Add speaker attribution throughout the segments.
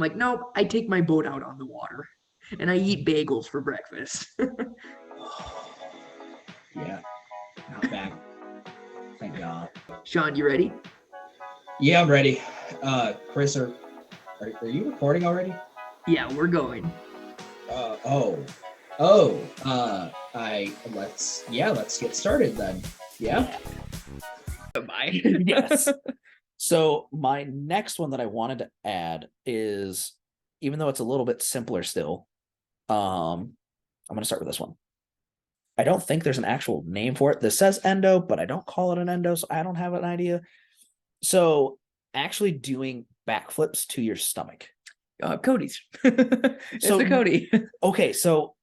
Speaker 1: like, nope, I take my boat out on the water and I eat bagels for breakfast.
Speaker 2: Yeah, not bad. Thank God.
Speaker 1: Sean, you ready?
Speaker 2: Yeah, I'm ready. Chris, are you recording already?
Speaker 1: Yeah, we're going.
Speaker 2: Uh, oh, oh. Let's get started then. Yeah.
Speaker 1: Bye.
Speaker 3: Yes. So my next one that I wanted to add is, even though it's a little bit simpler still, I'm going to start with this one. I don't think there's an actual name for it. This says endo, but I don't call it an endo, so I don't have an idea. So actually doing backflips to your stomach.
Speaker 1: Cody's. It's
Speaker 3: So
Speaker 1: a Cody.
Speaker 3: Okay, so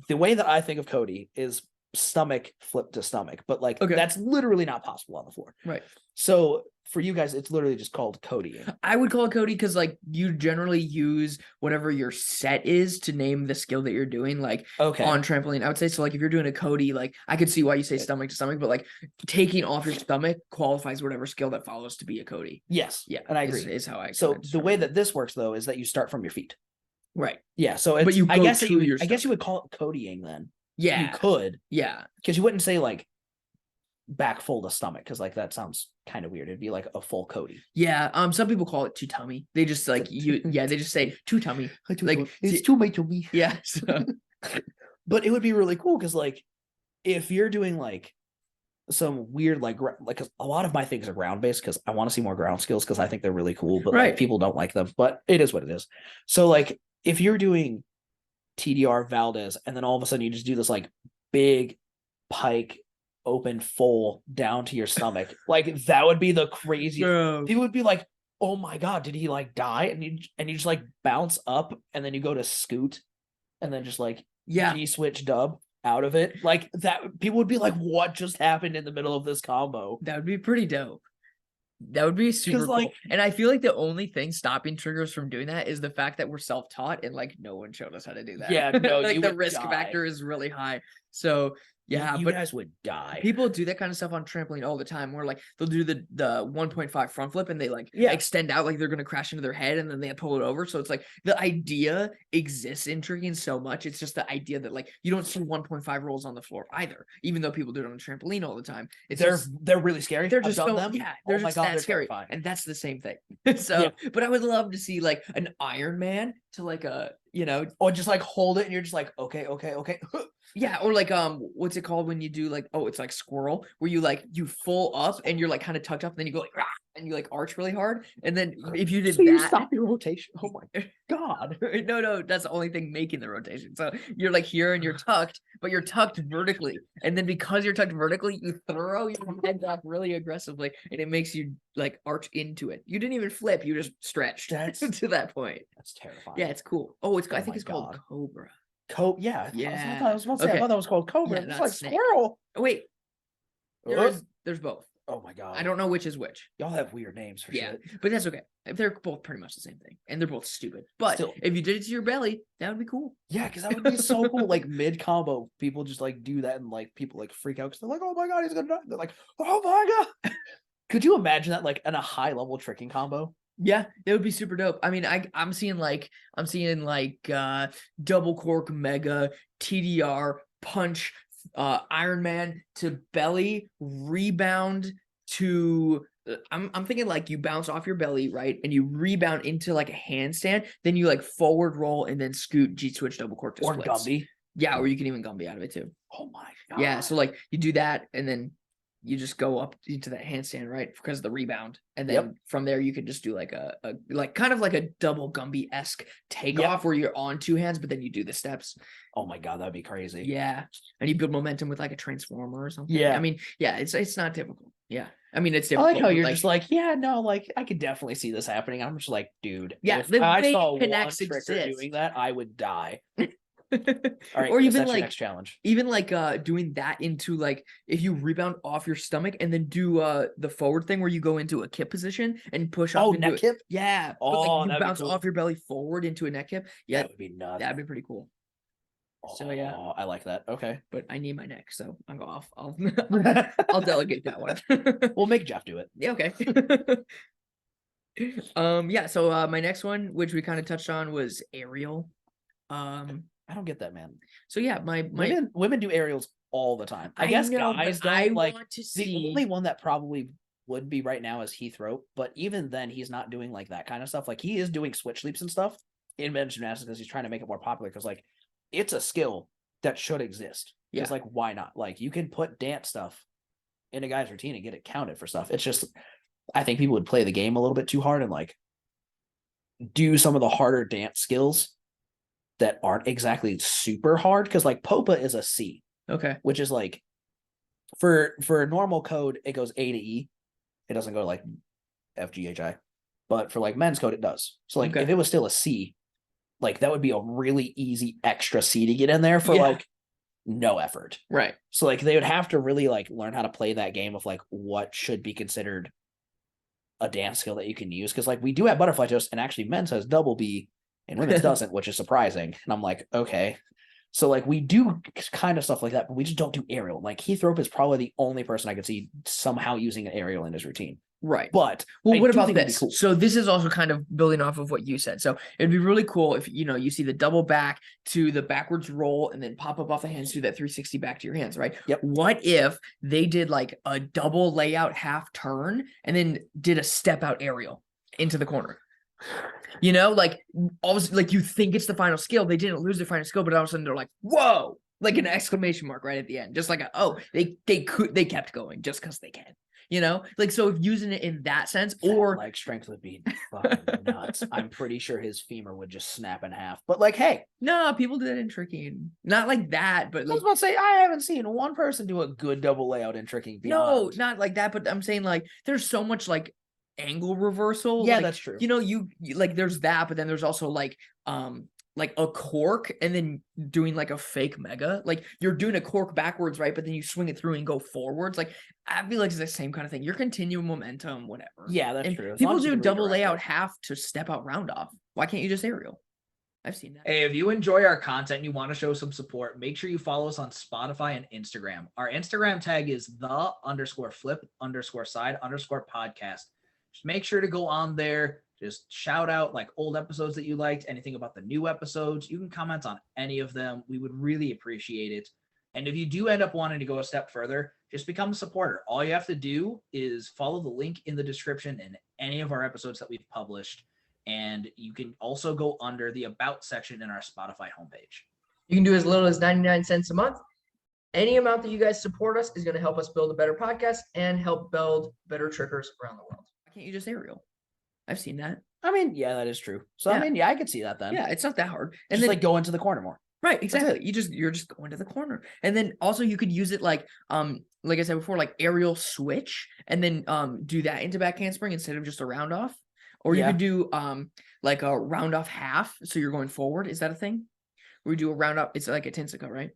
Speaker 3: the way that I think of Cody is stomach flip to stomach, but like
Speaker 1: Okay.
Speaker 3: that's literally not possible on the floor.
Speaker 1: Right.
Speaker 3: So for you guys, it's literally just called Codying.
Speaker 1: I would call it Cody because like you generally use whatever your set is to name the skill that you're doing, like
Speaker 3: Okay.
Speaker 1: on trampoline. I would say so. Like if you're doing a Cody, like I could see why you say stomach to stomach, but like taking off your stomach qualifies whatever skill that follows to be a Cody.
Speaker 3: Yes.
Speaker 1: Yeah,
Speaker 3: and I agree.
Speaker 1: Is how I.
Speaker 3: So the way that this works though is that you start from your feet.
Speaker 1: Right.
Speaker 3: Yeah. So it's,
Speaker 1: but you
Speaker 3: I
Speaker 1: go
Speaker 3: guess
Speaker 1: to
Speaker 3: that you would,
Speaker 1: your
Speaker 3: I guess you
Speaker 1: stomach.
Speaker 3: would call it Codying then.
Speaker 1: Yeah.
Speaker 3: You could.
Speaker 1: Yeah.
Speaker 3: Because you wouldn't say like back fold a stomach, because like that sounds kind of weird. It'd be like a full Cody.
Speaker 1: Yeah. Some people call it two tummy. They just like they just say two tummy. Like
Speaker 3: it's too much to me.
Speaker 1: Yeah. So.
Speaker 3: But it would be really cool because like if you're doing like some weird like a lot of my things are ground based because I want to see more ground skills because I think they're really cool, but
Speaker 1: Right.
Speaker 3: like people don't like them, but it is what it is. So like if you're doing TDR Valdez and then all of a sudden you just do this like big pike open full down to your stomach, like that would be the craziest.
Speaker 1: Bro.
Speaker 3: People would be like, oh my god, did he like die? And you just like bounce up and then you go to scoot and then just like G switch dub out of it. Like that, people would be like, what just happened in the middle of this combo?
Speaker 1: That would be pretty dope. That would be super cool.
Speaker 3: Like,
Speaker 1: and I feel like the only thing stopping triggers from doing that is the fact that we're self-taught and like no one showed us how to do that.
Speaker 3: Yeah, no,
Speaker 1: like
Speaker 3: you
Speaker 1: the
Speaker 3: would
Speaker 1: risk
Speaker 3: die.
Speaker 1: factor is really high. So yeah,
Speaker 3: you
Speaker 1: but
Speaker 3: guys would die.
Speaker 1: People do that kind of stuff on trampoline all the time where like they'll do the 1.5 front flip and they like extend out like they're gonna crash into their head and then they pull it over. So it's like the idea exists in tricking so much. It's just the idea that like you don't see 1.5 rolls on the floor either, even though people do it on the trampoline all the time.
Speaker 3: They're really scary.
Speaker 1: They're just
Speaker 3: done them.
Speaker 1: Yeah, they're just that scary.
Speaker 3: Terrifying.
Speaker 1: And that's the same thing. So but I would love to see like an Iron Man to like
Speaker 3: or just like hold it and you're just like okay.
Speaker 1: Yeah, or like what's it called when you do like it's like squirrel where you full up and you're like kind of tucked up and then you go like rah, and you like arch really hard and then if you did
Speaker 3: so
Speaker 1: that
Speaker 3: you stop your rotation. Oh my god.
Speaker 1: No, that's the only thing making the rotation. So you're like here and you're tucked, but you're tucked vertically, and then because you're tucked vertically, you throw your head back really aggressively, and it makes you like arch into it. You didn't even flip; you just stretched to that point.
Speaker 3: That's terrifying.
Speaker 1: Yeah, it's cool. I think it's called Cobra.
Speaker 3: Yeah.
Speaker 1: Yeah.
Speaker 3: I was about to say, I thought that was called Cobra.
Speaker 1: Yeah,
Speaker 3: it's like
Speaker 1: snake.
Speaker 3: squirrel.
Speaker 1: Oh, wait. There's both.
Speaker 3: Oh my god.
Speaker 1: I don't know which is which.
Speaker 3: Y'all have weird names for shit.
Speaker 1: But that's okay. They're both pretty much the same thing. And they're both stupid. But still, if you did it to your belly, that would be cool.
Speaker 3: Yeah, because that would be so cool. Like mid combo, people just like do that and like people like freak out because they're like, oh my god, he's gonna die. They're like, oh my god. Could you imagine that like in a high level tricking combo?
Speaker 1: Yeah, that would be super dope. I mean, I'm seeing double cork mega TDR punch Iron Man to belly rebound to I'm thinking like you bounce off your belly, right? And you rebound into like a handstand, then you like forward roll and then scoot G switch double cork to splits.
Speaker 3: Gumby.
Speaker 1: Yeah, or you can even Gumby out of it too.
Speaker 3: Oh my god.
Speaker 1: Yeah, so like you do that and then you just go up into that handstand, right? Because of the rebound. And then from there, you can just do like a kind of like a double Gumby-esque takeoff where you're on two hands, but then you do the steps.
Speaker 3: Oh my god, that'd be crazy.
Speaker 1: Yeah. And you build momentum with like a transformer or something.
Speaker 3: Yeah.
Speaker 1: I mean, yeah, it's not difficult. Yeah. I mean, it's difficult.
Speaker 3: I like how you're just like, yeah, no, like I could definitely see this happening. I'm just like, dude,
Speaker 1: if
Speaker 3: I saw one
Speaker 1: connects
Speaker 3: tricker doing that, I would die. All right,
Speaker 1: or even
Speaker 3: that's
Speaker 1: like
Speaker 3: your next challenge.
Speaker 1: Even like doing that into like if you rebound off your stomach and then do the forward thing where you go into a kip position and push up.
Speaker 3: Oh, neck kip?
Speaker 1: Yeah.
Speaker 3: Oh,
Speaker 1: but, like, you bounce off your belly forward into a neck kip. Yeah,
Speaker 3: that would be nuts.
Speaker 1: That'd be pretty cool. So yeah,
Speaker 3: I like that. Okay,
Speaker 1: but I need my neck, so I'll go off. I'll delegate that one.
Speaker 3: We'll make Jeff do it.
Speaker 1: Yeah, okay. Yeah, so my next one, which we kind of touched on, was aerial.
Speaker 3: I don't get that, man.
Speaker 1: So yeah, my
Speaker 3: Women do aerials all the time. I guess
Speaker 1: know,
Speaker 3: guys
Speaker 1: but I
Speaker 3: don't like.
Speaker 1: want to
Speaker 3: The
Speaker 1: see.
Speaker 3: only one that probably would be right now is Heath Rope, but even then, he's not doing like that kind of stuff. Like he is doing switch leaps and stuff in men's gymnastics because he's trying to make it more popular. Because like it's a skill that should exist.
Speaker 1: Yeah.
Speaker 3: It's like why not? Like you can put dance stuff in a guy's routine and get it counted for stuff. It's just I think people would play the game a little bit too hard and like do some of the harder dance skills that aren't exactly super hard because like Popa is a C,
Speaker 1: Okay.
Speaker 3: which is like for normal code it goes A to E, it doesn't go to like F G H I, but for like men's code it does. So like if it was still a C, like that would be a really easy extra C to get in there for like no effort,
Speaker 1: Right.
Speaker 3: So like they would have to really like learn how to play that game of like what should be considered a dance skill that you can use because like we do have butterfly toast and actually men's has double B and women's doesn't, which is surprising. And I'm like, okay. So like we do kind of stuff like that, but we just don't do aerial. Like Heath Rope is probably the only person I could see somehow using an aerial in his routine.
Speaker 1: Right.
Speaker 3: But
Speaker 1: well,
Speaker 3: I
Speaker 1: what
Speaker 3: do
Speaker 1: about
Speaker 3: think it'd be
Speaker 1: this?
Speaker 3: cool.
Speaker 1: So this is also kind of building off of what you said. So it'd be really cool if you see the double back to the backwards roll and then pop up off the hands through that 360 back to your hands, right?
Speaker 3: Yep.
Speaker 1: What if they did like a double layout half turn and then did a step out aerial into the corner? Like always, like you think it's the final skill. They didn't lose their final skill, but all of a sudden they're like, whoa, like an exclamation mark right at the end. Just like, they kept going just because they can. Like so if using it in that sense, or
Speaker 3: like strength would be fucking nuts. I'm pretty sure his femur would just snap in half. But like, hey,
Speaker 1: no, people do that in tricking. Not like that, but
Speaker 3: I was about to say I haven't seen one person do a good double layout in tricking.
Speaker 1: No, not like that. But I'm saying like there's so much like angle reversal.
Speaker 3: Yeah,
Speaker 1: like,
Speaker 3: that's true.
Speaker 1: You like there's that, but then there's also like a cork and then doing like a fake mega. Like you're doing a cork backwards, right? But then you swing it through and go forwards. Like I feel like it's the same kind of thing. You're continuing momentum, whatever.
Speaker 3: Yeah, that's true.
Speaker 1: People do double layout half to step out round off. Why can't you just aerial? I've seen that.
Speaker 2: Hey, if you enjoy our content and you want to show some support, make sure you follow us on Spotify and Instagram. Our Instagram tag is the_flip_side_podcast. Just make sure to go on there. Just shout out like old episodes that you liked, anything about the new episodes. You can comment on any of them. We would really appreciate it. And if you do end up wanting to go a step further, just become a supporter. All you have to do is follow the link in the description in any of our episodes that we've published. And you can also go under the About section in our Spotify homepage.
Speaker 1: You can do as little as 99 cents a month. Any amount that you guys support us is going to help us build a better podcast and help build better trickers around the world. Why can't you just aerial? I've seen that.
Speaker 3: I mean, yeah, that is true. So I mean, yeah, I could see that then.
Speaker 1: Yeah, it's not that hard.
Speaker 3: And just then, like go into the corner more.
Speaker 1: Right, exactly. You're just going to the corner. And then also you could use it like I said before, like aerial switch and then do that into back handspring instead of just a round off. Or you could do like a round off half, so you're going forward. Is that a thing? Where you do a round up, it's like a Tensica, right?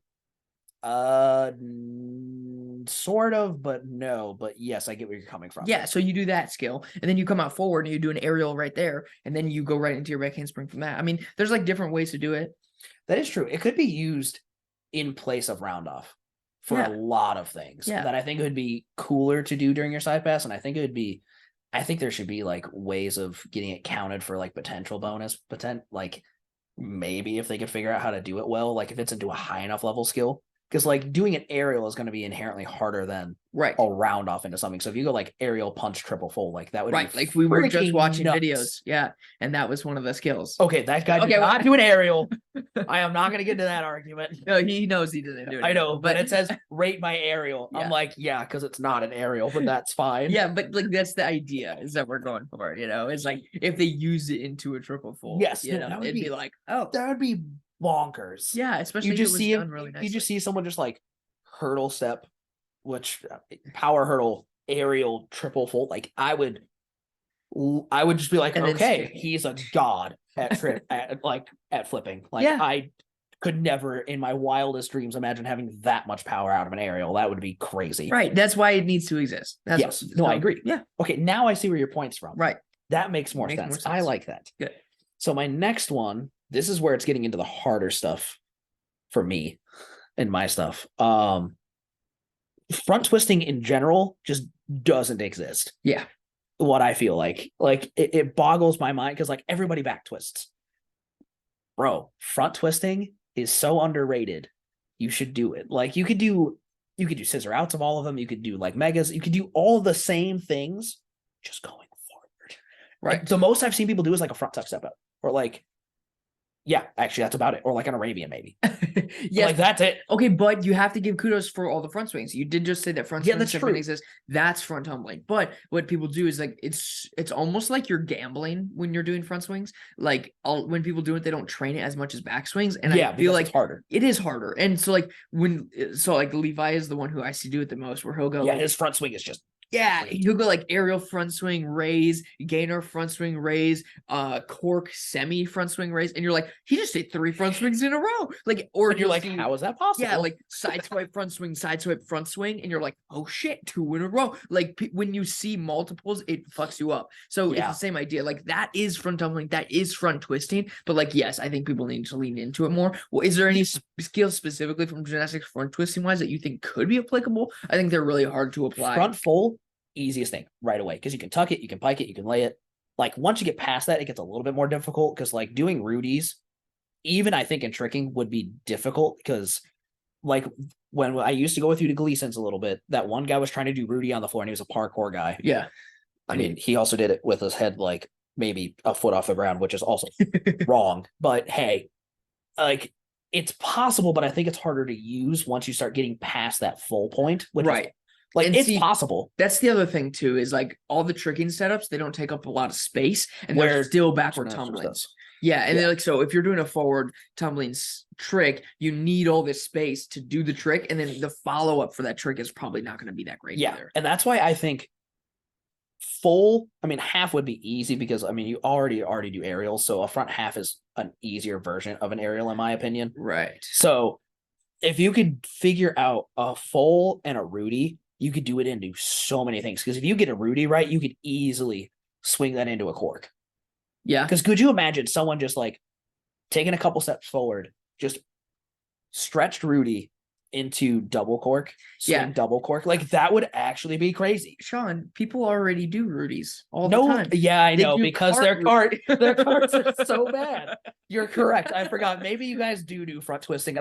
Speaker 3: Sort of, but no. But yes, I get where you're coming from.
Speaker 1: Yeah, so you do that skill, and then you come out forward and you do an aerial right there, and then you go right into your back handspring from that. I mean, there's like different ways to do it.
Speaker 3: That is true. It could be used in place of round off for a lot of things that I think would be cooler to do during your side pass, and I think there should be like ways of getting it counted for like potential bonus, like maybe if they could figure out how to do it well, like if it's into a high enough level skill, because like doing an aerial is going to be inherently harder than a round off into something. So if you go like aerial punch triple full, like that would be
Speaker 1: like we were just watching
Speaker 3: nuts.
Speaker 1: videos, and that was one of the skills.
Speaker 3: Okay, that guy did not do an aerial. I am not going to get into that argument.
Speaker 1: No, he knows he didn't do it.
Speaker 3: I know, but it says rate my aerial. I'm like, yeah, because it's not an aerial, but that's fine.
Speaker 1: Yeah, but like that's the idea is that we're going for it. It's like if they use it into a triple full,
Speaker 3: yes,
Speaker 1: it'd be like, oh,
Speaker 3: that would be bonkers.
Speaker 1: Yeah, especially
Speaker 3: you just see
Speaker 1: it really nicely.
Speaker 3: You just see someone just like hurdle step, which power hurdle aerial triple full. Like I would just be like, okay, he's a god at at flipping. Like I could never in my wildest dreams imagine having that much power out of an aerial. That would be crazy.
Speaker 1: Right. That's why it needs to exist.
Speaker 3: I agree. Yeah. Okay, now I see where your point's from.
Speaker 1: Right.
Speaker 3: That makes more sense. I like that.
Speaker 1: Good.
Speaker 3: So my next one, this is where it's getting into the harder stuff for me and my stuff. Front twisting in general just doesn't exist.
Speaker 1: Yeah.
Speaker 3: what I feel like. Like it boggles my mind because like everybody back twists. Bro, front twisting is so underrated. You should do it. Like you could do scissor outs of all of them. You could do like megas. You could do all the same things, just going forward.
Speaker 1: Right.
Speaker 3: Like, the most I've seen people do is like a front tuck step up, or like, yeah, actually that's about it, or like an Arabian maybe.
Speaker 1: Yes,
Speaker 3: like that's it.
Speaker 1: Okay, but you have to give kudos for all the front swings. You did just say that front swings
Speaker 3: that's
Speaker 1: shouldn't
Speaker 3: true.
Speaker 1: exist. That's front tumbling. But what people do is like it's almost like you're gambling when you're doing front swings. Like when people do it, they don't train it as much as back swings. And
Speaker 3: Yeah,
Speaker 1: I feel like
Speaker 3: it's harder.
Speaker 1: it is harder. And so like like Levi is the one who I see do it the most, where he'll go.
Speaker 3: Yeah,
Speaker 1: like,
Speaker 3: his front swing is just
Speaker 1: he'll go like aerial front swing raise, gainer front swing raise, cork semi front swing raise, and you're like, he just did 3 front swings in a row. Like, or
Speaker 3: and you're like, how is that possible?
Speaker 1: yeah, like side swipe front swing, side swipe front swing, and you're like, oh shit, 2 in a row. Like when you see multiples, it fucks you up. So it's the same idea. Like that is front tumbling, that is front twisting. But like, yes, I think people need to lean into it more. Well, is there any skills specifically from gymnastics front twisting wise that you think could be applicable? I think they're really hard to apply.
Speaker 3: Front full, easiest thing right away, because you can tuck it, you can pike it, you can lay it. Like once you get past that, it gets a little bit more difficult, because like doing Rudies, even I think in tricking would be difficult, because like when I used to go with you to Gleason's a little bit, that one guy was trying to do Rudy on the floor and he was a parkour guy.
Speaker 1: Yeah.
Speaker 3: I mean, he also did it with his head like maybe a foot off the ground, which is also wrong. But hey, like it's possible, but I think it's harder to use once you start getting past that full point. Which
Speaker 1: right.
Speaker 3: Is, like,
Speaker 1: and
Speaker 3: it's
Speaker 1: see,
Speaker 3: possible.
Speaker 1: That's the other thing too, is like all the tricking setups, they don't take up a lot of space, and they're still backward tumbling. Yeah, and then like, so if you're doing a forward tumbling trick, you need all this space to do the trick, and then the follow up for that trick is probably not going to be that great either.
Speaker 3: And that's why I think full, I mean, half would be easy, because I mean, you already do aerials, so a front half is an easier version of an aerial, in my opinion.
Speaker 1: Right.
Speaker 3: So if you could figure out a full and a Rudy, you could do it into so many things. Because if you get a Rudy right, you could easily swing that into a cork.
Speaker 1: Yeah.
Speaker 3: Because could you imagine someone just like taking a couple steps forward, just stretched Rudy into double cork, swing double cork? Like that would actually be crazy.
Speaker 1: Sean, people already do Rudies all the time.
Speaker 3: Yeah, I know, because their carts are so bad. You're correct. I forgot. Maybe you guys do front twisting,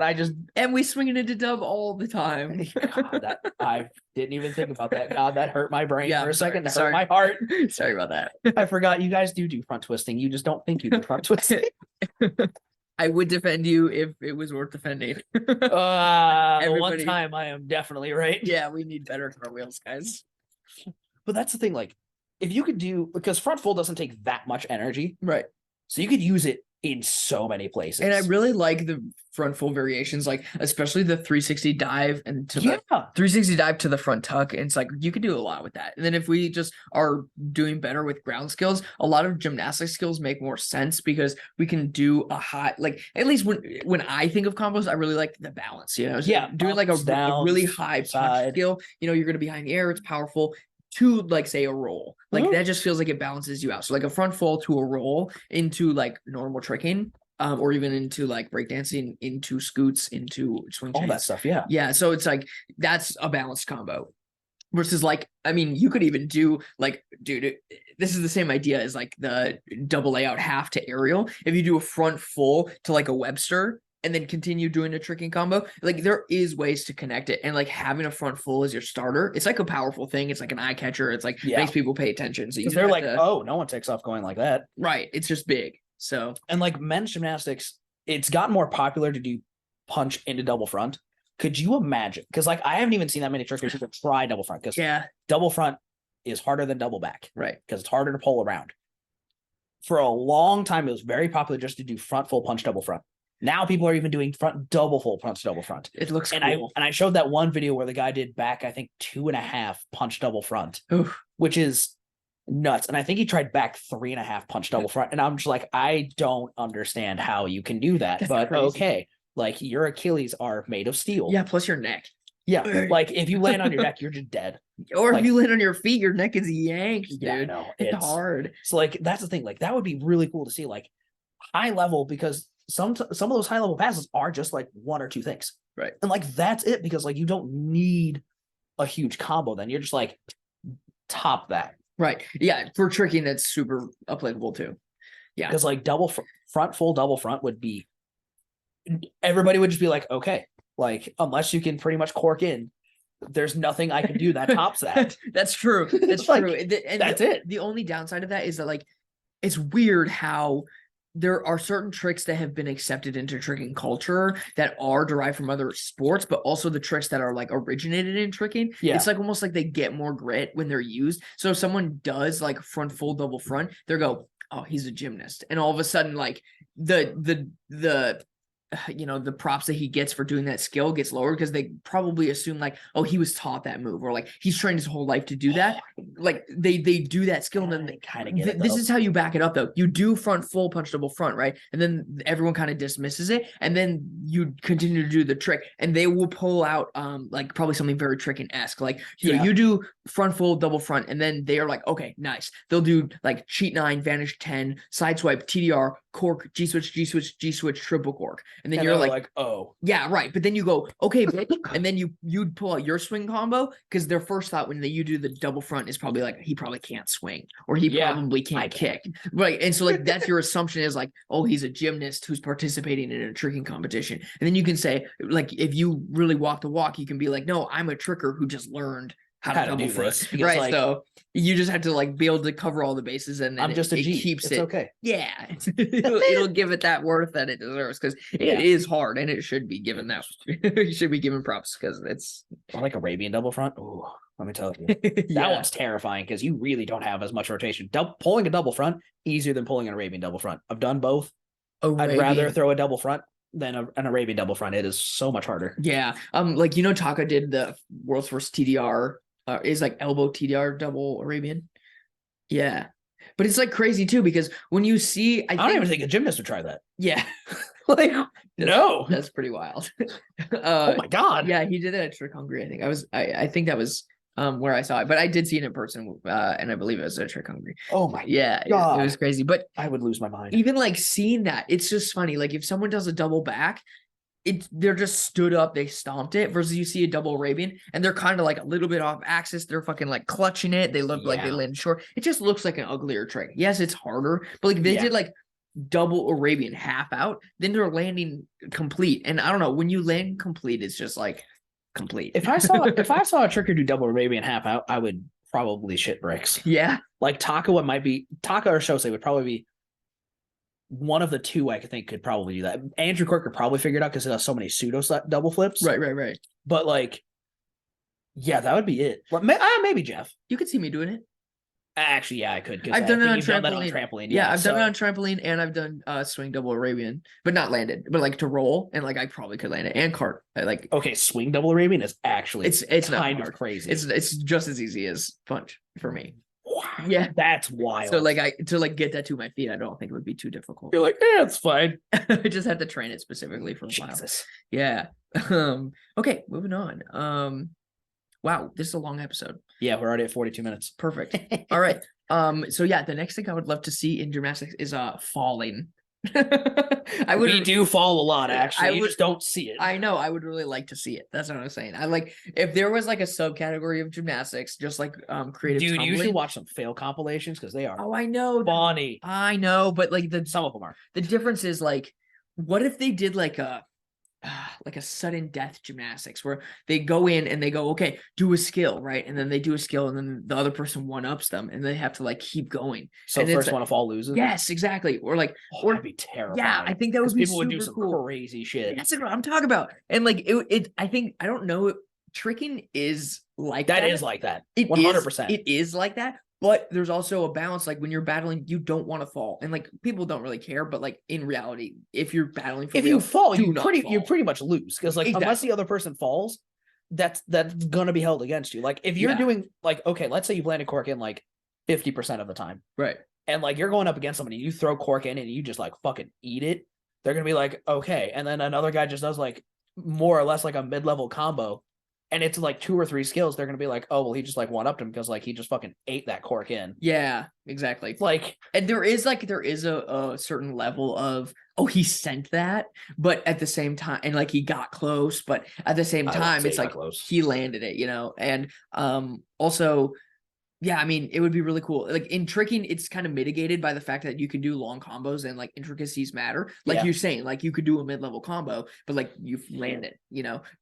Speaker 3: and
Speaker 1: we swing it into dub all the time.
Speaker 3: God, I didn't even think about that. God, that hurt my brain for a second. That
Speaker 1: hurt
Speaker 3: my heart.
Speaker 1: Sorry about that.
Speaker 3: I forgot you guys do front twisting. You just don't think you do front twisting.
Speaker 1: I would defend you if it was worth defending.
Speaker 3: One time I am definitely right.
Speaker 1: Yeah, we need better cartwheels, guys.
Speaker 3: But that's the thing, like, if you could do, because front full doesn't take that much energy.
Speaker 1: Right.
Speaker 3: So you could use it in so many places.
Speaker 1: And I really like the front full variations, like especially the 360 dive and to the 360 dive to the front tuck. And it's like you could do a lot with that. And then if we just are doing better with ground skills, a lot of gymnastic skills make more sense, because we can do a high, like at least when I think of combos, I really like the balance, you know. So doing like a really high punch skill, you know, you're gonna be high in the air, it's powerful, to like say a roll, like that just feels like it balances you out. So like a front full to a roll into like normal tricking, or even into like breakdancing, into scoots, into swing chains,
Speaker 3: all that stuff.
Speaker 1: Yeah. So it's like that's a balanced combo. Versus like, I mean, you could even do like, dude, this is the same idea as like the double layout half to aerial. If you do a front full to like a Webster, and then continue doing a tricking combo, like there is ways to connect it. And like having a front full as your starter, it's like a powerful thing. It's like an eye catcher. It's like makes people pay attention. So
Speaker 3: they're like, oh, no one takes off going like that.
Speaker 1: Right. It's just big. So,
Speaker 3: and like men's gymnastics, it's gotten more popular to do punch into double front. Could you imagine? Because like I haven't even seen that many trickers who try double front, because double front is harder than double back.
Speaker 1: Right.
Speaker 3: Because it's harder to pull around. For a long time, it was very popular just to do front full punch double front. Now people are even doing front double full punch double front.
Speaker 1: It looks
Speaker 3: cool. I showed that one video where the guy did back, I think 2.5 punch double front, which is nuts. And I think he tried back 3.5 punch double front. And I'm just like, I don't understand how you can do that. That's but crazy. Okay, like your Achilles are made of steel.
Speaker 1: Yeah, plus your neck.
Speaker 3: Yeah, like if you land on your neck, you're just dead.
Speaker 1: Or like, if you land on your feet, your neck is yanked, dude.
Speaker 3: Yeah, no,
Speaker 1: it's hard.
Speaker 3: So like that's the thing. Like that would be really cool to see, like high level, because some of those high level passes are just like 1 or 2 things.
Speaker 1: Right.
Speaker 3: And like that's it, because like you don't need a huge combo. Then you're just like top that.
Speaker 1: Right. Yeah. For tricking, that's super applicable too. Yeah.
Speaker 3: Because like front full double front would be, everybody would just be like, okay, like unless you can pretty much cork in, there's nothing I can do that tops that.
Speaker 1: That's true. That's
Speaker 3: Like,
Speaker 1: true. And
Speaker 3: that's it.
Speaker 1: The only downside of that is that like it's weird how there are certain tricks that have been accepted into tricking culture that are derived from other sports, but also the tricks that are like originated in tricking.
Speaker 3: Yeah.
Speaker 1: It's like almost like they get more grit when they're used. So if someone does like front full double front, they go, oh, he's a gymnast. And all of a sudden, like the the props that he gets for doing that skill gets lower because they probably assume like, oh, he was taught that move, or like he's trained his whole life to do that. Like they do that skill, and then
Speaker 3: They kind of get it.
Speaker 1: this is how you back it up though. You do front full punch double front, right? And then everyone kind of dismisses it, and then you continue to do the trick, and they will pull out like probably something very tricking-esque. Like you do front full double front, and then they are like, okay, nice. They'll do like cheat 9, vanish 10, side swipe, TDR, cork, G switch, G switch, G switch, triple cork. And then you're like,
Speaker 3: oh,
Speaker 1: yeah, right. But then you go, okay, bitch. And then you'd pull out your swing combo, because their first thought when you do the double front is probably like, he probably can't swing, or he probably can't kick. Right. And so like that's your assumption is like, oh, he's a gymnast who's participating in a tricking competition. And then you can say, like, if you really walk the walk, you can be like, no, I'm a tricker who just learned how to double front.
Speaker 3: This. Because,
Speaker 1: right.
Speaker 3: Like,
Speaker 1: so you just have to like be able to cover all the bases, and then
Speaker 3: I'm just a G.
Speaker 1: keeps
Speaker 3: it's
Speaker 1: it.
Speaker 3: Okay.
Speaker 1: Yeah. it'll give it that worth that it deserves, because it is hard, and it should be given that. You should be given props because it's
Speaker 3: like Arabian double front. Oh, let me tell you, that one's terrifying because you really don't have as much rotation. Pulling a double front easier than pulling an Arabian double front. I've done both. I'd rather throw a double front than an Arabian double front. It is so much harder.
Speaker 1: Yeah. Like, Taka did the world's first TDR, is like elbow TDR double Arabian. Yeah. But it's like crazy too, because when you see,
Speaker 3: I don't even think a gymnast would try that.
Speaker 1: Yeah.
Speaker 3: Like, no,
Speaker 1: that's pretty wild.
Speaker 3: Oh my God.
Speaker 1: Yeah. He did it at Trick Hungry. I think I think that was where I saw it, but I did see it in person, and I believe it was at Trick Hungry.
Speaker 3: Oh my
Speaker 1: God. It was crazy. But
Speaker 3: I would lose my mind.
Speaker 1: Even like seeing that, it's just funny. Like if someone does a double back, they're just stood up, they stomped it, versus you see a double Arabian and they're kind of like a little bit off axis. They're fucking like clutching it. They look like they land short. It just looks like an uglier trick. Yes, it's harder, but like they did like double Arabian half out, then they're landing complete. And I don't know, when you land complete, it's just like complete.
Speaker 3: If I saw a tricker do double Arabian half out, I would probably shit bricks.
Speaker 1: Yeah.
Speaker 3: Like Taka or Shosei would probably be one of the two I think could probably do that. Andrew Quirk could probably figure it out because it has so many pseudo double flips.
Speaker 1: Right.
Speaker 3: But like, yeah, that would be it. Well, maybe Jeff.
Speaker 1: You could see me doing it.
Speaker 3: Actually, yeah, I could.
Speaker 1: I've done it on
Speaker 3: trampoline.
Speaker 1: Yeah, I've done it on trampoline, and I've done swing double Arabian, but not landed, but like to roll, and like I probably could land it, and cart.
Speaker 3: Okay, swing double Arabian is actually
Speaker 1: it's
Speaker 3: kind
Speaker 1: of
Speaker 3: crazy.
Speaker 1: It's just as easy as punch for me.
Speaker 3: Wow.
Speaker 1: Yeah,
Speaker 3: that's wild.
Speaker 1: So like to get that to my feet, I don't think it would be too difficult.
Speaker 3: You're like, yeah, it's fine.
Speaker 1: I just have to train it specifically for a while. Yeah. Okay, moving on. Wow, this is a long episode.
Speaker 3: Yeah, we're already at 42 minutes.
Speaker 1: Perfect. All right. So yeah, the next thing I would love to see in gymnastics is falling. We
Speaker 3: do fall a lot, actually. You just don't see it.
Speaker 1: I know. I would really like to see it. That's what I'm saying. I like if there was like a subcategory of gymnastics, just like creative.
Speaker 3: Dude,
Speaker 1: tumbling.
Speaker 3: you should watch some fail compilations because they are.
Speaker 1: Oh, I know.
Speaker 3: Funny.
Speaker 1: I know, but like
Speaker 3: some of them are.
Speaker 1: The difference is like, what if they did like a sudden death gymnastics where they go in and they go, okay, do a skill, right? And then they do a skill and then the other person one-ups them and they have to like keep going.
Speaker 3: So
Speaker 1: and
Speaker 3: first one to fall loses?
Speaker 1: Yes, exactly. Or like,
Speaker 3: that'd be terrifying.
Speaker 1: Yeah, I think that would be
Speaker 3: people would do some
Speaker 1: cool.
Speaker 3: crazy shit.
Speaker 1: That's what I'm talking about. And like I don't know, tricking is like
Speaker 3: that. That is like that.
Speaker 1: 100%. It is like that. But there's also a balance, like when you're battling, you don't want to fall, and like people don't really care. But like in reality, if you're battling, for
Speaker 3: if
Speaker 1: real,
Speaker 3: you fall, you pretty much lose because like unless the other person falls, that's gonna be held against you. Like if you're doing like okay, let's say you've landed cork in like 50% of the time,
Speaker 1: right?
Speaker 3: And like you're going up against somebody, you throw cork in and you just like fucking eat it. They're gonna be like okay, and then another guy just does like more or less like a mid-level combo. And it's like 2 or 3 skills. They're going to be like, oh, well, he just like one-upped him because like he just fucking ate that cork in.
Speaker 1: Yeah, exactly.
Speaker 3: Like,
Speaker 1: and there is a certain level of, oh, he sent that, but at the same time, and like he got close, but at the same time, it's like he landed it, you know? And also Yeah, I mean, it would be really cool. Like in tricking, it's kind of mitigated by the fact that you can do long combos and like intricacies matter. Like
Speaker 3: Yeah.
Speaker 1: you're saying, like you could do a mid-level combo, but like you land it,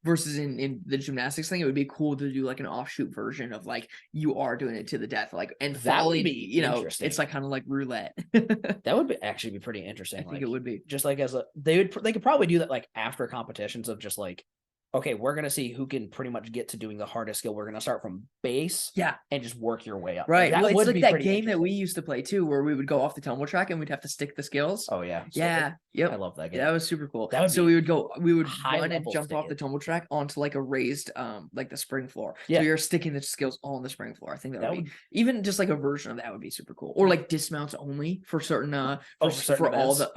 Speaker 1: versus in the gymnastics thing, it would be cool to do like an offshoot version of like you are doing it to the death, like and
Speaker 3: That would
Speaker 1: falling,
Speaker 3: be interesting.
Speaker 1: it's like kind of like roulette.
Speaker 3: That would actually be pretty interesting.
Speaker 1: I think it would be.
Speaker 3: Just like they could probably do that like after competitions of just like, okay, we're gonna see who can pretty much get to doing the hardest skill. We're gonna start from base,
Speaker 1: Yeah,
Speaker 3: and just work your way up.
Speaker 1: right.
Speaker 3: Like,
Speaker 1: Well, it's
Speaker 3: would
Speaker 1: like
Speaker 3: be
Speaker 1: that
Speaker 3: pretty
Speaker 1: game that we
Speaker 3: interesting.
Speaker 1: used to play too, where we would go off the tumble track and we'd have to stick the skills.
Speaker 3: Oh yeah,
Speaker 1: Yeah. Yep.
Speaker 3: I love that game.
Speaker 1: That was super cool.
Speaker 3: That would
Speaker 1: So
Speaker 3: be
Speaker 1: we would
Speaker 3: high
Speaker 1: run and
Speaker 3: level
Speaker 1: jump off the
Speaker 3: sticking.
Speaker 1: tumble track onto like a raised like the spring floor.
Speaker 3: Yeah.
Speaker 1: So you're sticking the skills all on the spring floor. I think that
Speaker 3: That
Speaker 1: would be even just like a version of that would be super cool. Or like dismounts only for certain
Speaker 3: for certain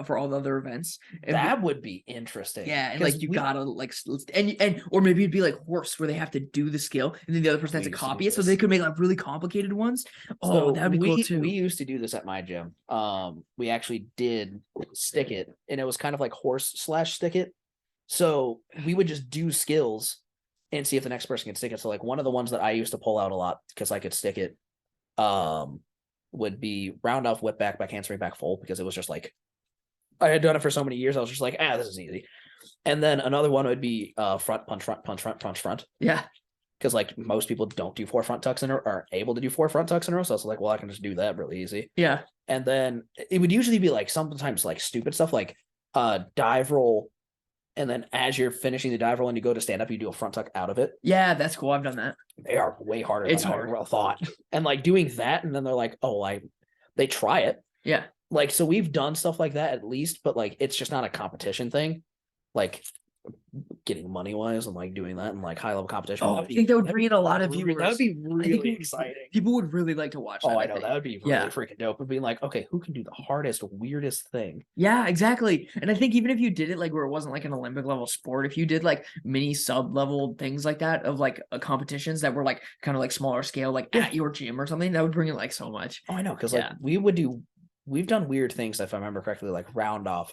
Speaker 1: for all the other events.
Speaker 3: that would be interesting.
Speaker 1: Yeah, and like you gotta like and or maybe it'd be like horse where they have to do the skill and then the other person has to
Speaker 3: We used to
Speaker 1: copy
Speaker 3: do
Speaker 1: it, so
Speaker 3: this.
Speaker 1: they could make like really complicated ones. Oh,
Speaker 3: So
Speaker 1: that'd be cool too.
Speaker 3: We used to do this at my gym. We actually did stick it, and it was kind of like horse/stick it. So we would just do skills and see if the next person can stick it. So like one of the ones that I used to pull out a lot because I could stick it, would be round off, whip back, back handspring, back full, because it was just like I had done it for so many years. I was just like, this is easy. And then another one would be front punch, front punch, front punch, front.
Speaker 1: Yeah.
Speaker 3: Because like most people don't do 4 front tucks in a row, are able to do 4 front tucks in a row. So it's like, well, I can just do that really easy.
Speaker 1: Yeah.
Speaker 3: And then it would usually be like sometimes like stupid stuff like dive roll. And then as you're finishing the dive roll and you go to stand up, you do a front tuck out of it.
Speaker 1: Yeah, that's cool. I've done that.
Speaker 3: They are way harder
Speaker 1: It's
Speaker 3: than
Speaker 1: hard.
Speaker 3: I thought. And like doing that, and then they're like, they try it.
Speaker 1: Yeah.
Speaker 3: Like, so we've done stuff like that at least, but like it's just not a competition thing. Like getting money wise and like doing that and like high level competition.
Speaker 1: Oh, I think that would bring in a lot of viewers.
Speaker 3: That would be really
Speaker 1: it-
Speaker 3: exciting.
Speaker 1: People would really like to watch that.
Speaker 3: Oh, I
Speaker 1: I
Speaker 3: know.
Speaker 1: think.
Speaker 3: That would be really freaking dope. Of being like, okay, who can do the hardest, weirdest thing?
Speaker 1: Yeah, exactly. And I think even if you did it like where it wasn't like an Olympic level sport, if you did like mini sub level things like that of like competitions that were like kind of like smaller scale, like at your gym or something, that would bring in like so much.
Speaker 3: Oh, I know. Because like we've done weird things, if I remember correctly, like round off.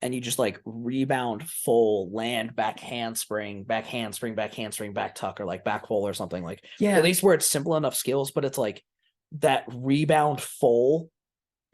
Speaker 3: And you just like rebound full, land, back handspring, back handspring, back handspring, back tuck, or like back full or something. Like,
Speaker 1: Yeah.
Speaker 3: at least where it's simple enough skills, but it's like that rebound full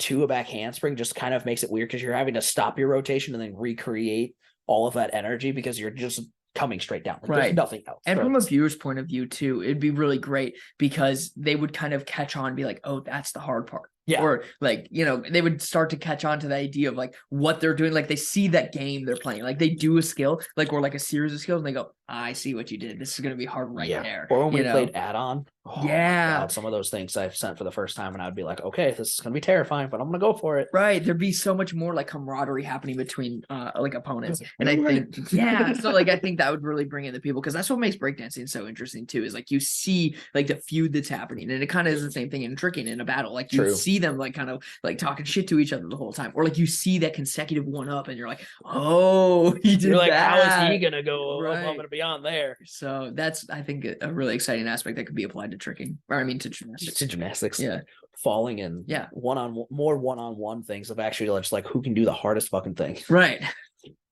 Speaker 3: to a back handspring just kind of makes it weird because you're having to stop your rotation and then recreate all of that energy because you're just coming straight down. Like,
Speaker 1: Right.
Speaker 3: There's nothing else.
Speaker 1: And
Speaker 3: So
Speaker 1: from a
Speaker 3: it's-
Speaker 1: viewer's point of view too, it'd be really great because they would kind of catch on and be like, oh, that's the hard part.
Speaker 3: Yeah.
Speaker 1: Or like, they would start to catch on to the idea of like what they're doing. Like they see that game they're playing, like they do a skill, like, or like a series of skills and they go, I see what you did. This is going to be hard right there.
Speaker 3: Or when we
Speaker 1: you know?
Speaker 3: played add-on. Oh my
Speaker 1: Yeah.
Speaker 3: God, some of those things I've sent for the first time and I'd be like, okay, this is going to be terrifying, but I'm going to go for it.
Speaker 1: Right. There'd be so much more like camaraderie happening between like opponents. And I think, yeah. So like, I think that would really bring in the people because that's what makes breakdancing so interesting too, is like you see like the feud that's happening. And it kind of is the same thing in tricking in a battle. Like you
Speaker 3: True.
Speaker 1: see them like kind of like talking shit to each other the whole time. Or like you see that consecutive one up and you're like, oh, he did
Speaker 3: You're like,
Speaker 1: that.
Speaker 3: how is he going to go
Speaker 1: Right.
Speaker 3: above and beyond there?
Speaker 1: So that's, I think, a really exciting aspect that could be applied to tricking. Or I mean to gymnastics.
Speaker 3: To gymnastics.
Speaker 1: Yeah.
Speaker 3: Falling and one-on-one things of actually just like who can do the hardest fucking thing.
Speaker 1: Right.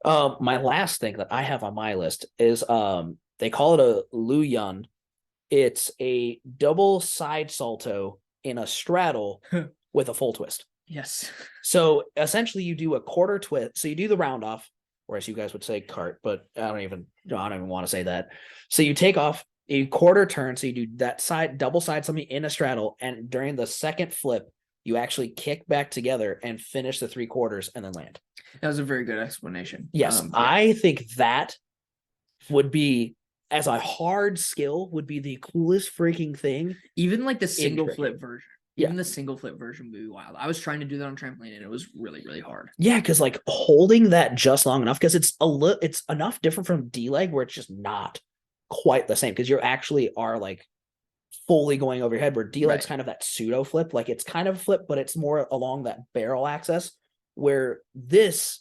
Speaker 3: My last thing that I have on my list is they call it a Lu Yun. It's a double side salto in a straddle with a full twist.
Speaker 1: Yes.
Speaker 3: So essentially you do a quarter twist. So you do the round off, or as you guys would say cart, but I don't even want to say that. So you take off a quarter turn. So you do that side, double side something in a straddle. And during the second flip, you actually kick back together and finish the 3/4 and then land.
Speaker 1: That was a very good explanation.
Speaker 3: Yes.
Speaker 1: Yeah.
Speaker 3: I think that would be, as a hard skill, would be the coolest freaking thing.
Speaker 1: Even like the single
Speaker 3: tricking.
Speaker 1: flip version.
Speaker 3: Yeah.
Speaker 1: Even the single flip version would be wild. I was trying to do that on trampoline and it was really, really hard.
Speaker 3: Yeah, because like holding that just long enough, because it's enough different from D leg where it's just not quite the same, because you actually are like fully going over your head, where D leg's
Speaker 1: Right.
Speaker 3: kind of that pseudo flip, like it's kind of a flip, but it's more along that barrel axis, where this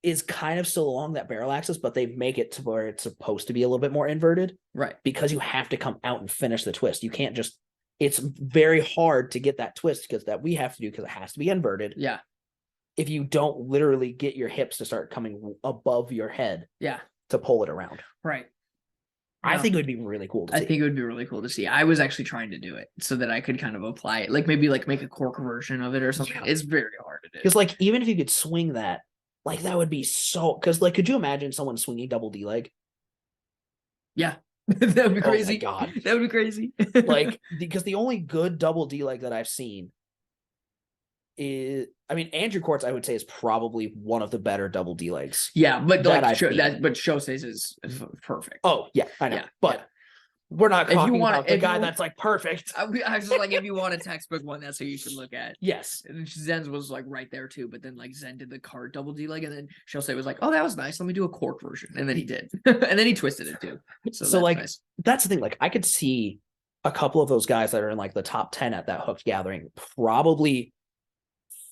Speaker 3: is kind of still along that barrel axis, but they make it to where it's supposed to be a little bit more inverted,
Speaker 1: Right.
Speaker 3: because you have to come out and finish the twist. You can't just, it's very hard to get that twist because that we have to do because it has to be inverted.
Speaker 1: Yeah.
Speaker 3: If you don't literally get your hips to start coming above your head
Speaker 1: Yeah.
Speaker 3: to pull it around.
Speaker 1: Right.
Speaker 3: I
Speaker 1: No.
Speaker 3: think it would be really cool to
Speaker 1: I
Speaker 3: see.
Speaker 1: think it would be really cool to see. I was actually trying to do it so that I could kind of apply it, like maybe like make a cork version of it or something.
Speaker 3: Yeah.
Speaker 1: It's very hard to do.
Speaker 3: Because like even if you could swing that, like that would be so. Because like, could you imagine someone swinging double D leg?
Speaker 1: Yeah, that would be
Speaker 3: Oh my
Speaker 1: crazy.
Speaker 3: God.
Speaker 1: That would be crazy.
Speaker 3: Like because the only good double D leg that I've seen is, I mean, Andrew Courts, I would say, is probably one of the better double D legs.
Speaker 1: yeah, but
Speaker 3: that
Speaker 1: like
Speaker 3: I've seen.
Speaker 1: but Shose's is perfect.
Speaker 3: Oh yeah, I know.
Speaker 1: Yeah,
Speaker 3: but
Speaker 1: yeah.
Speaker 3: we're not
Speaker 1: If you
Speaker 3: talking
Speaker 1: wanna-
Speaker 3: about the
Speaker 1: if you
Speaker 3: guy
Speaker 1: wa-
Speaker 3: that's like perfect.
Speaker 1: I was just like, if you want a textbook one, that's who you should look at.
Speaker 3: Yes.
Speaker 1: And then Zen's was like right there too, but then like Zen did the card double D leg, and then Shosei was like, "Oh, that was nice. Let me do a cork version," and then he did, and then he twisted it too. So,
Speaker 3: So
Speaker 1: that's
Speaker 3: like
Speaker 1: nice.
Speaker 3: that's the thing. Like I could see a couple of those guys that are in like the top 10 at that hooked gathering probably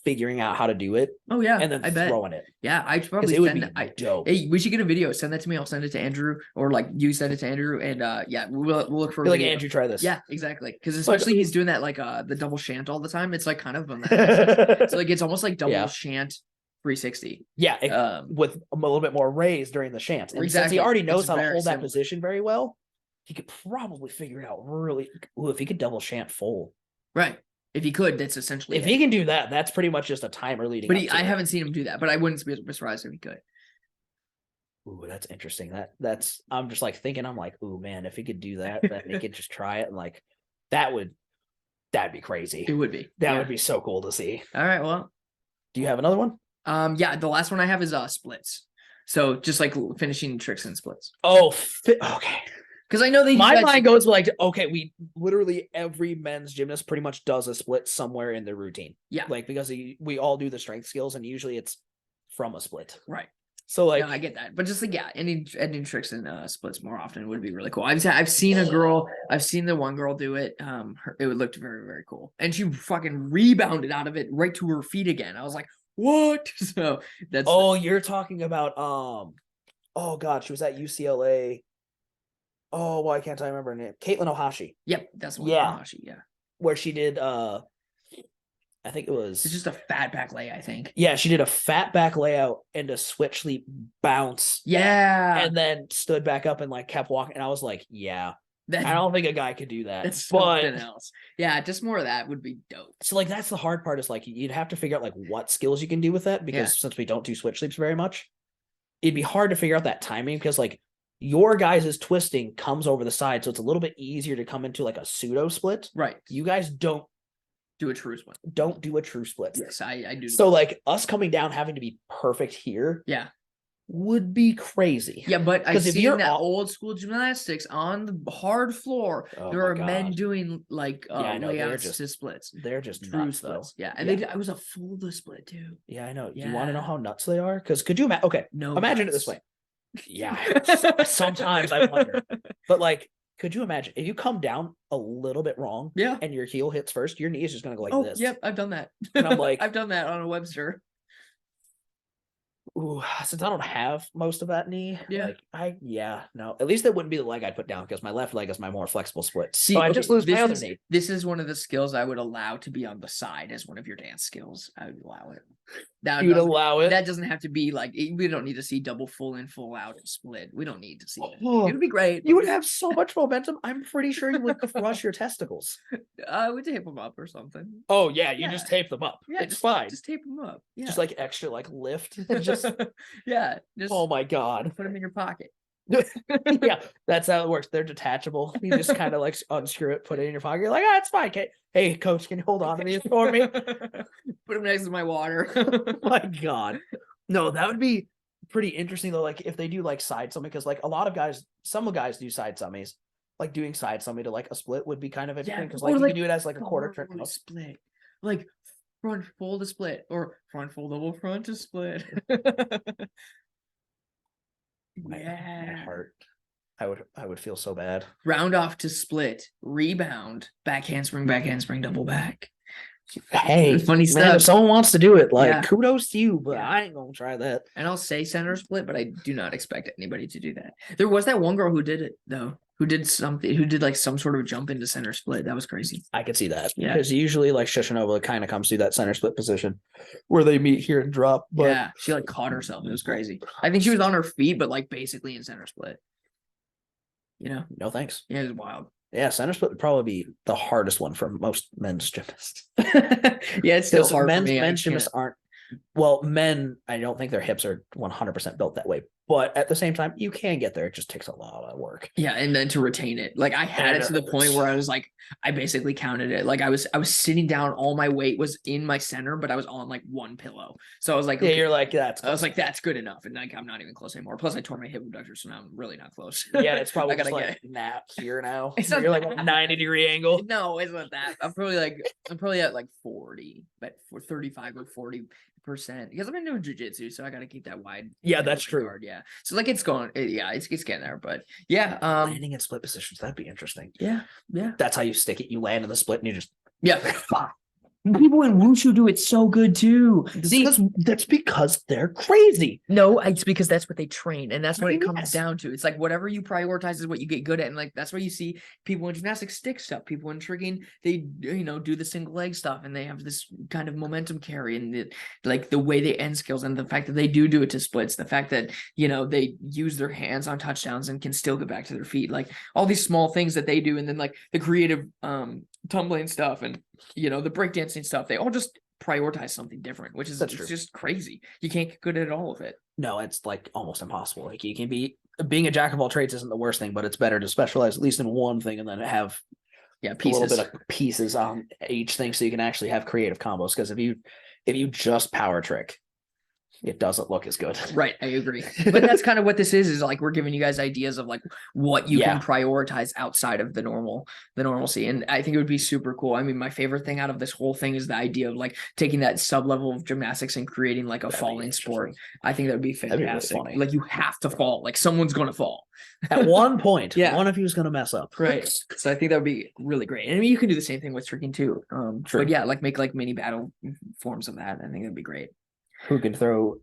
Speaker 3: figuring out how to do it
Speaker 1: Oh yeah,
Speaker 3: and then
Speaker 1: I bet.
Speaker 3: throwing it.
Speaker 1: Yeah, I should
Speaker 3: Because
Speaker 1: probably
Speaker 3: it would
Speaker 1: send
Speaker 3: be
Speaker 1: that.
Speaker 3: dope.
Speaker 1: Hey, we should get a video. Send that to me. I'll send it to Andrew, or like you send it to Andrew, and yeah, we'll look for a
Speaker 3: Be like,
Speaker 1: video.
Speaker 3: Andrew, try this.
Speaker 1: Yeah, exactly. Because especially he's doing that like the double shant all the time. It's like kind of on that. So like it's almost like double
Speaker 3: Yeah.
Speaker 1: shant 360.
Speaker 3: Yeah, with a little bit more raise during the chance. And since
Speaker 1: Exactly.
Speaker 3: he already knows
Speaker 1: It's
Speaker 3: how to
Speaker 1: very
Speaker 3: hold that
Speaker 1: similar.
Speaker 3: position very well, he could probably figure it out really. Ooh, if he could double shant full.
Speaker 1: Right. If he could, that's essentially
Speaker 3: If
Speaker 1: it.
Speaker 3: he can do that, that's pretty much just a timer leading.
Speaker 1: But
Speaker 3: up to
Speaker 1: I
Speaker 3: it.
Speaker 1: haven't seen him do that. But I wouldn't be surprised if he could.
Speaker 3: Ooh, that's interesting. That's I'm just like thinking, I'm like, ooh man, if he could do that, then he could just try it and like that'd be crazy.
Speaker 1: It would be.
Speaker 3: That
Speaker 1: Yeah.
Speaker 3: would be so cool to see.
Speaker 1: All right. Well,
Speaker 3: Do you have another one?
Speaker 1: yeah. The last one I have is splits. So just like finishing tricks and splits.
Speaker 3: Oh, okay.
Speaker 1: Because I know they
Speaker 3: My
Speaker 1: that's-
Speaker 3: mind goes like, okay, we literally every men's gymnast pretty much does a split somewhere in their routine.
Speaker 1: Yeah.
Speaker 3: Like because we all do the strength skills and usually it's from a split.
Speaker 1: Right.
Speaker 3: So like,
Speaker 1: No, I get that, but just like ending tricks and splits more often would be really cool. I've seen a girl, I've seen the one girl do it. It looked very very cool, and she fucking rebounded out of it right to her feet again. I was like, what? So that's
Speaker 3: oh, you're talking about oh god, she was at UCLA. Oh, why can't I remember her name? Caitlin Ohashi,
Speaker 1: yep, that's the one.
Speaker 3: Yeah.
Speaker 1: Tanahashi, yeah.
Speaker 3: where she did I think it was
Speaker 1: It's just a fat back lay, I think.
Speaker 3: yeah, she did a fat back layout and a switch leap bounce.
Speaker 1: Yeah,
Speaker 3: And then stood back up and like kept walking. And I was like, yeah,
Speaker 1: that's
Speaker 3: I don't think a guy could do that.
Speaker 1: that's
Speaker 3: but
Speaker 1: something else. Yeah, just more of that would be dope.
Speaker 3: so like that's the hard part is like you'd have to figure out like what skills you can do with that because
Speaker 1: Yeah.
Speaker 3: since we don't do switch leaps very much, it'd be hard to figure out that timing because like your guys' twisting comes over the side, so it's a little bit easier to come into like a pseudo split.
Speaker 1: Right,
Speaker 3: You guys don't
Speaker 1: do a true split.
Speaker 3: do a true split.
Speaker 1: Yes, I do.
Speaker 3: So like us coming down having to be perfect here
Speaker 1: yeah.
Speaker 3: would be crazy.
Speaker 1: Yeah, but I've
Speaker 3: 'Cause if
Speaker 1: seen
Speaker 3: you're
Speaker 1: that
Speaker 3: all-
Speaker 1: old school gymnastics on the hard floor.
Speaker 3: Oh
Speaker 1: There
Speaker 3: my
Speaker 1: are men
Speaker 3: God.
Speaker 1: doing like
Speaker 3: Yeah, I know, they're
Speaker 1: layouts
Speaker 3: just
Speaker 1: to splits,
Speaker 3: They're just
Speaker 1: true
Speaker 3: nuts though.
Speaker 1: splits. Yeah, and
Speaker 3: Yeah.
Speaker 1: they I was a full to split too.
Speaker 3: Yeah, I know. You want to know
Speaker 1: Yeah.
Speaker 3: how nuts they are? Because could you imagine? Okay,
Speaker 1: No,
Speaker 3: imagine it this way. Yeah, sometimes I wonder. But like, could you imagine if you come down a little bit wrong
Speaker 1: Yeah.
Speaker 3: and your heel hits first, your knee is just gonna go like
Speaker 1: Oh,
Speaker 3: this.
Speaker 1: yep, I've done that.
Speaker 3: And I'm like-
Speaker 1: I've done that on a Webster.
Speaker 3: Ooh, since I don't have most of that knee,
Speaker 1: Yeah.
Speaker 3: like no. At least it wouldn't be the leg I'd put down because my left leg is my more flexible split.
Speaker 1: See,
Speaker 3: so I
Speaker 1: okay,
Speaker 3: just lose my
Speaker 1: this
Speaker 3: other
Speaker 1: is-
Speaker 3: knee.
Speaker 1: This is one of the skills I would allow to be on the side as one of your dance skills. I would allow it. That
Speaker 3: You'd
Speaker 1: doesn't-
Speaker 3: allow it.
Speaker 1: That doesn't have to be like we don't need to see double full in, full out, and split. We don't need to see that.
Speaker 3: Oh,
Speaker 1: It would be great.
Speaker 3: you would have so much momentum. I'm pretty sure you would crush your testicles.
Speaker 1: I would tape them up or something.
Speaker 3: Oh yeah, you
Speaker 1: Yeah.
Speaker 3: just tape them up.
Speaker 1: Yeah,
Speaker 3: it's fine.
Speaker 1: Just tape them up. Yeah.
Speaker 3: Just like extra like lift and just
Speaker 1: yeah. Just
Speaker 3: oh my god.
Speaker 1: put them in your pocket.
Speaker 3: Yeah, that's how it works. They're detachable. You just kind of like unscrew it, put it in your pocket. You're like, it's fine. Hey, coach, can you hold on to these for me?
Speaker 1: Put them next to my water.
Speaker 3: My god. No, that would be pretty interesting though. Like if they do like side summit, because like a lot of guys, some guys do side summies. Like doing side summit to like a split would be kind of interesting because
Speaker 1: or
Speaker 3: like you
Speaker 1: like
Speaker 3: can do it as like a quarter turn.
Speaker 1: forward split, like front fold to split, or front fold double front to split.
Speaker 3: My
Speaker 1: Yeah.
Speaker 3: heart. I would feel so bad.
Speaker 1: Round off to split, rebound, back handspring, double back.
Speaker 3: Hey,
Speaker 1: Funny
Speaker 3: man,
Speaker 1: stuff.
Speaker 3: if someone wants to do it, like
Speaker 1: Yeah.
Speaker 3: kudos to you, but
Speaker 1: Yeah.
Speaker 3: I ain't gonna try that.
Speaker 1: And I'll say center split, but I do not expect anybody to do that. There was that one girl who did it though, who did like some sort of jump into center split. That was crazy.
Speaker 3: I could see that.
Speaker 1: Yeah.
Speaker 3: Because usually like Shoshinova kind of comes through that center split position where they meet here and drop. But
Speaker 1: Yeah, she like caught herself. It was crazy. I think she was on her feet, but like basically in center split. You know?
Speaker 3: No thanks.
Speaker 1: Yeah, it's wild.
Speaker 3: Yeah, center split would probably be the hardest one for most men's gymnasts.
Speaker 1: Yeah, it's still
Speaker 3: Because
Speaker 1: hard for
Speaker 3: men's
Speaker 1: me.
Speaker 3: gymnasts aren't. Well, men, I don't think their hips are 100% built that way. But at the same time, you can get there. It just takes a lot of work.
Speaker 1: Yeah, and then to retain it. Like I had it to the point where I was like, I basically counted it. Like I was sitting down, all my weight was in my center, but I was on like one pillow. So I was like,
Speaker 3: Yeah,
Speaker 1: okay,
Speaker 3: you're like, that's
Speaker 1: I was like, that's good enough. And like I'm not even close anymore. Plus I tore my hip abductor, so now I'm really not close.
Speaker 3: yeah, it's probably
Speaker 1: I gotta
Speaker 3: just
Speaker 1: get
Speaker 3: like nap here now.
Speaker 1: It's
Speaker 3: You're
Speaker 1: not
Speaker 3: like
Speaker 1: that.
Speaker 3: a 90-degree angle.
Speaker 1: No, it's not that. I'm probably at like 40, but for 35 or 40%. Because I've been doing jujitsu, so I gotta keep that wide.
Speaker 3: Yeah, that's true.
Speaker 1: Regard, yeah. So like it's going, yeah, it's getting there. But yeah,
Speaker 3: Landing in split positions, that'd be interesting.
Speaker 1: yeah.
Speaker 3: That's how you stick it. You land in the split and you just
Speaker 1: Yeah. People in wushu do it so good too. See,
Speaker 3: that's because they're crazy.
Speaker 1: no, it's because that's what they train, and that's what it comes
Speaker 3: Yes.
Speaker 1: down to. It's like whatever you prioritize is what you get good at, and like that's why you see people in gymnastics stick stuff. People in tricking, they do the single leg stuff, and they have this kind of momentum carry, and like the way they end skills, and the fact that they do it to splits, the fact that they use their hands on touchdowns and can still get back to their feet, like all these small things that they do, and then like the creative tumbling stuff and the breakdancing stuff, they all just prioritize something different, which is just crazy. You can't get good at all of it.
Speaker 3: No, it's like almost impossible. Like you can being a jack of all trades isn't the worst thing, but it's better to specialize at least in one thing and then have
Speaker 1: pieces.
Speaker 3: a little bit of pieces on each thing so you can actually have creative combos. Because if you just power trick, it doesn't look as good.
Speaker 1: Right, I agree. But that's kind of what this is like we're giving you guys ideas of like what you can prioritize outside of the normalcy. And I think it would be super cool. I mean, my favorite thing out of this whole thing is the idea of like taking that sub level of gymnastics and creating like a falling sport. I think that would be fantastic.
Speaker 3: Really
Speaker 1: like you have to fall. Like someone's gonna fall.
Speaker 3: At one point,
Speaker 1: Yeah.
Speaker 3: one of you is gonna mess up.
Speaker 1: Right. So I think that would be really great. And I mean you can do the same thing with tricking too.
Speaker 3: True.
Speaker 1: But yeah, like make like mini battle forms of that. I think that'd be great.
Speaker 3: Who can throw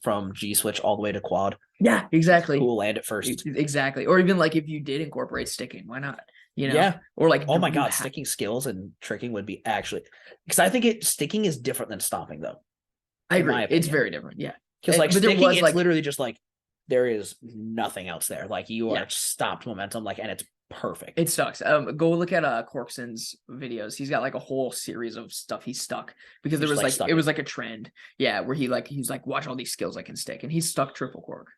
Speaker 3: from G switch all the way to quad?
Speaker 1: Yeah, exactly.
Speaker 3: Who will land it first?
Speaker 1: Exactly. Or even like if you did incorporate sticking, why not?
Speaker 3: Yeah.
Speaker 1: Or like,
Speaker 3: oh my god, sticking skills and tricking would be actually, because I think sticking is different than stomping though.
Speaker 1: I agree. It's very different. Yeah.
Speaker 3: Because like sticking, it's
Speaker 1: like
Speaker 3: literally just like there is nothing else there. Like you are stopped momentum, like, and it's perfect.
Speaker 1: It sucks. Go look at Corkson's videos. He's got like a whole series of stuff he's stuck because there was like it was like a trend. Yeah, where he's like, watch all these skills I can stick, and he's stuck triple cork.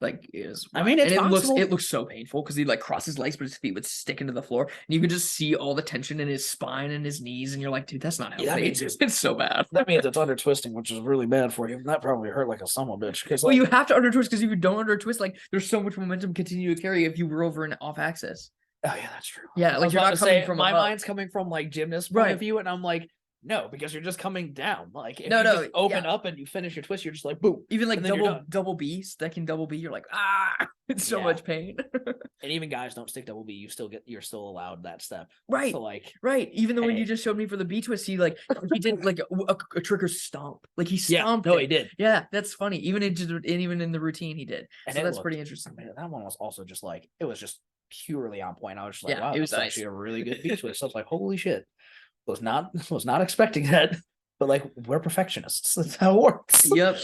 Speaker 1: Like
Speaker 3: I mean, it
Speaker 1: looks so painful because he like crosses legs, but his feet would stick into the floor, and you can just see all the tension in his spine and his knees, and you're like, dude, that's not healthy. It's so bad.
Speaker 3: That means it's under twisting, which is really bad for you. That probably hurt like a son of a bitch.
Speaker 1: Well, you have to under twist because if you don't under twist, like there's so much momentum continue to carry if you were over and off axis.
Speaker 3: Oh yeah, that's true.
Speaker 1: Yeah, like you're not coming from
Speaker 3: my mind's coming from like gymnast point of view, and I'm like, no, because you're just coming down. Like if you just open up and you finish your twist, you're just like boom.
Speaker 1: Even like double B, stacking double B, you're like, it's so much pain.
Speaker 3: And even guys don't stick double B, you're still allowed that step.
Speaker 1: Right.
Speaker 3: So like
Speaker 1: even the one you just showed me for the B twist, he did like a trigger stomp. Like he stomped.
Speaker 3: Yeah, no, he did.
Speaker 1: Yeah, that's funny. Even in the routine he did. And so that's pretty interesting.
Speaker 3: I mean, that one was also just like it was just purely on point. I was just like, wow,
Speaker 1: it was
Speaker 3: actually a really good B twist. I was like, holy shit. Was not expecting that, but like we're perfectionists. That's how it works.
Speaker 1: Yep.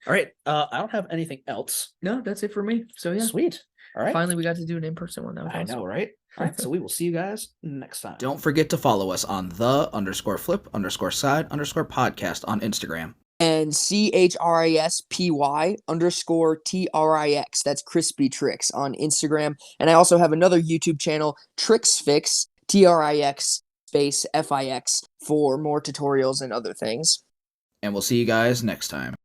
Speaker 3: All right. I don't have anything else.
Speaker 1: No, that's it for me. So yeah.
Speaker 3: Sweet. All right.
Speaker 1: Finally, we got to do an in-person one. That was awesome.
Speaker 3: I know, right? All right. So we will see you guys next time.
Speaker 4: Don't forget to follow us on the_flip_side_podcast on Instagram.
Speaker 1: And CHRISPY_TRIX. That's chrispy-trix on Instagram. And I also have another YouTube channel, TrixFix, TRIX space FIX, for more tutorials and other things.
Speaker 4: And we'll see you guys next time.